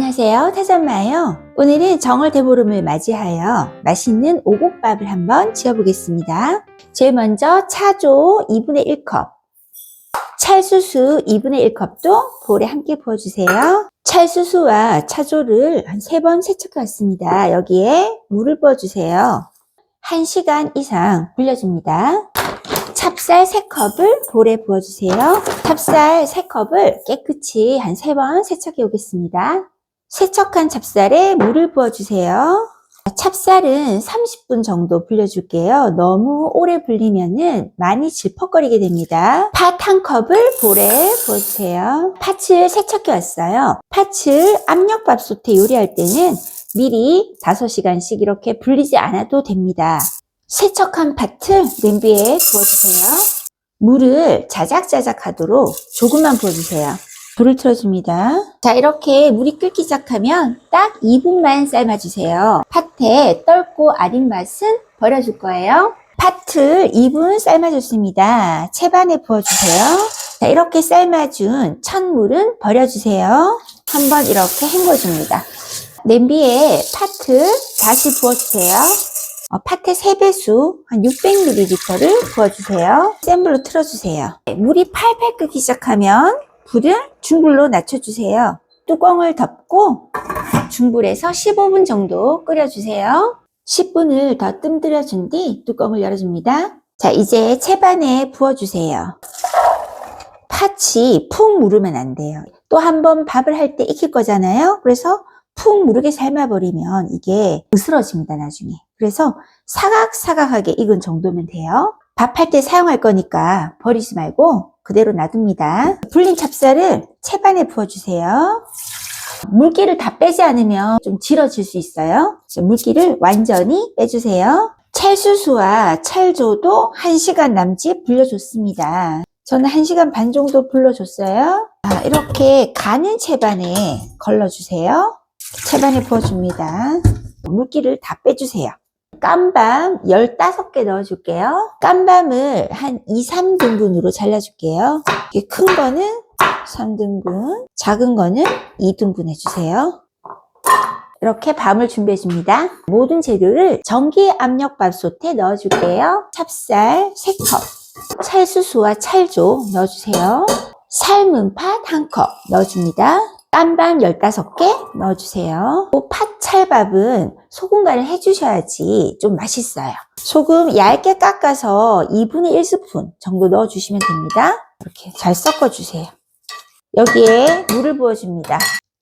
안녕하세요, 타잔마예요. 오늘은 정월 대보름을 맞이하여 맛있는 오곡밥을 한번 지어보겠습니다. 제일 먼저 차조 2분의 1컵, 찰수수 2분의 1컵도 볼에 함께 부어주세요. 찰수수와 차조를 한 3번 세척해 왔습니다. 여기에 물을 부어주세요. 1시간 이상 불려줍니다. 찹쌀 3컵을 볼에 부어주세요. 찹쌀 3컵을 깨끗이 한 3번 세척해 오겠습니다. 세척한 찹쌀에 물을 부어주세요. 찹쌀은 30분 정도 불려줄게요. 너무 오래 불리면은 많이 질퍽거리게 됩니다. 팥 1컵을 볼에 부어주세요. 팥을 세척해 왔어요. 팥을 압력밥솥에 요리할 때는 미리 5시간씩 이렇게 불리지 않아도 됩니다. 세척한 팥을 냄비에 부어주세요. 물을 자작자작 하도록 조금만 부어주세요. 불을 틀어줍니다. 자, 이렇게 물이 끓기 시작하면 딱 2분만 삶아주세요. 팥의 떫고 아린 맛은 버려줄 거예요. 팥을 2분 삶아줬습니다. 채반에 부어주세요. 자, 이렇게 삶아준 찬물은 버려주세요. 한번 이렇게 헹궈줍니다. 냄비에 팥을 다시 부어주세요. 팥의 3배수 한 600ml를 부어주세요. 센 불로 틀어주세요. 물이 팔팔 끓기 시작하면 불을 중불로 낮춰주세요. 뚜껑을 덮고 중불에서 15분 정도 끓여주세요. 10분을 더 뜸들여준 뒤 뚜껑을 열어줍니다. 자, 이제 채반에 부어주세요. 팥이 푹 무르면 안 돼요. 또 한 번 밥을 할 때 익힐 거잖아요. 그래서 푹 무르게 삶아버리면 이게 으스러집니다, 나중에. 그래서 사각사각하게 익은 정도면 돼요. 밥할 때 사용할 거니까 버리지 말고 그대로 놔둡니다. 불린 찹쌀을 채반에 부어주세요. 물기를 다 빼지 않으면 좀 질어질 수 있어요. 물기를 완전히 빼주세요. 찰수수와 찰조도 1시간 남짓 불려줬습니다. 저는 1시간 반 정도 불려줬어요. 이렇게 가는 채반에 걸러주세요. 채반에 부어줍니다. 물기를 다 빼주세요. 깜밤 15개 넣어줄게요. 깜밤을 한 2, 3등분으로 잘라줄게요. 큰 거는 3등분, 작은 거는 2등분 해주세요. 이렇게 밤을 준비해줍니다. 모든 재료를 전기 압력밥솥에 넣어줄게요. 찹쌀 3컵, 찰수수와 찰조 넣어주세요. 삶은 팥 1컵 넣어줍니다. 깜밤 15개 넣어주세요. 팥 찰밥은 소금 간을 해주셔야지 좀 맛있어요. 소금 얇게 깎아서 2분의 1스푼 정도 넣어주시면 됩니다. 이렇게 잘 섞어주세요. 여기에 물을 부어줍니다.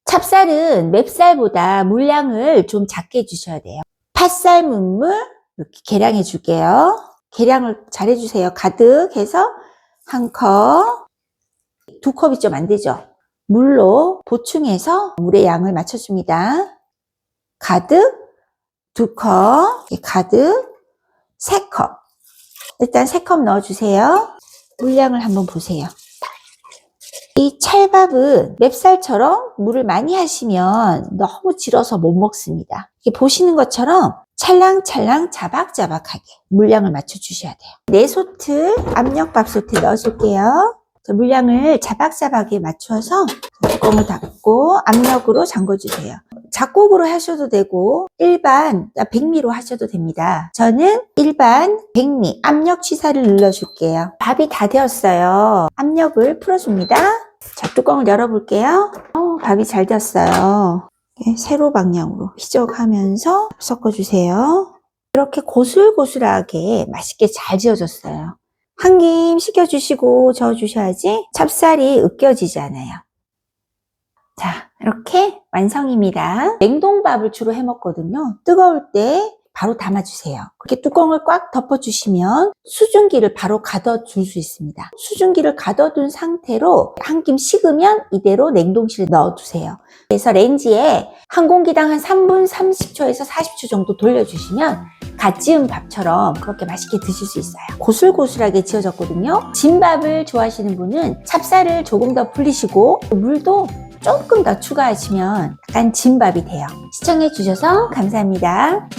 찹쌀은 맵쌀보다 물량을 좀 작게 해주셔야 돼요. 팥 삶은 물 이렇게 계량해 줄게요. 계량을 잘 해주세요. 가득 해서 1컵, 2컵이 좀 안 되죠? 물로 보충해서 물의 양을 맞춰줍니다. 가득 2컵, 가득 3컵. 일단 3컵 넣어주세요. 물량을 한번 보세요. 이 찰밥은 맵쌀처럼 물을 많이 하시면 너무 질어서 못 먹습니다. 이렇게 보시는 것처럼 찰랑찰랑 자박자박하게 물량을 맞춰주셔야 돼요. 4솥을 압력밥솥에 넣어줄게요. 물량을 자박자박하게 맞춰서 뚜껑을 닫고 압력으로 잠궈주세요. 작곡으로 하셔도 되고 일반 백미로 하셔도 됩니다. 저는 일반 백미 압력 취사를 눌러줄게요. 밥이 다 되었어요. 압력을 풀어줍니다. 자, 뚜껑을 열어볼게요. 밥이 잘 되었어요. 세로 방향으로 휘적하면서 섞어주세요. 이렇게 고슬고슬하게 맛있게 잘 지어졌어요. 한 김 식혀주시고 저어주셔야지 찹쌀이 으깨지지 않아요. 자, 이렇게 완성입니다. 냉동밥을 주로 해먹거든요. 뜨거울 때 바로 담아주세요. 그렇게 뚜껑을 꽉 덮어주시면 수증기를 바로 가둬줄 수 있습니다. 수증기를 가둬둔 상태로 한 김 식으면 이대로 냉동실에 넣어두세요. 그래서 렌지에 한 공기당 한 3분 30초에서 40초 정도 돌려주시면 갓 지은 밥처럼 그렇게 맛있게 드실 수 있어요. 고슬고슬하게 지어졌거든요. 진밥을 좋아하시는 분은 찹쌀을 조금 더 불리시고 물도 조금 더 추가하시면 약간 진밥이 돼요. 시청해 주셔서 감사합니다.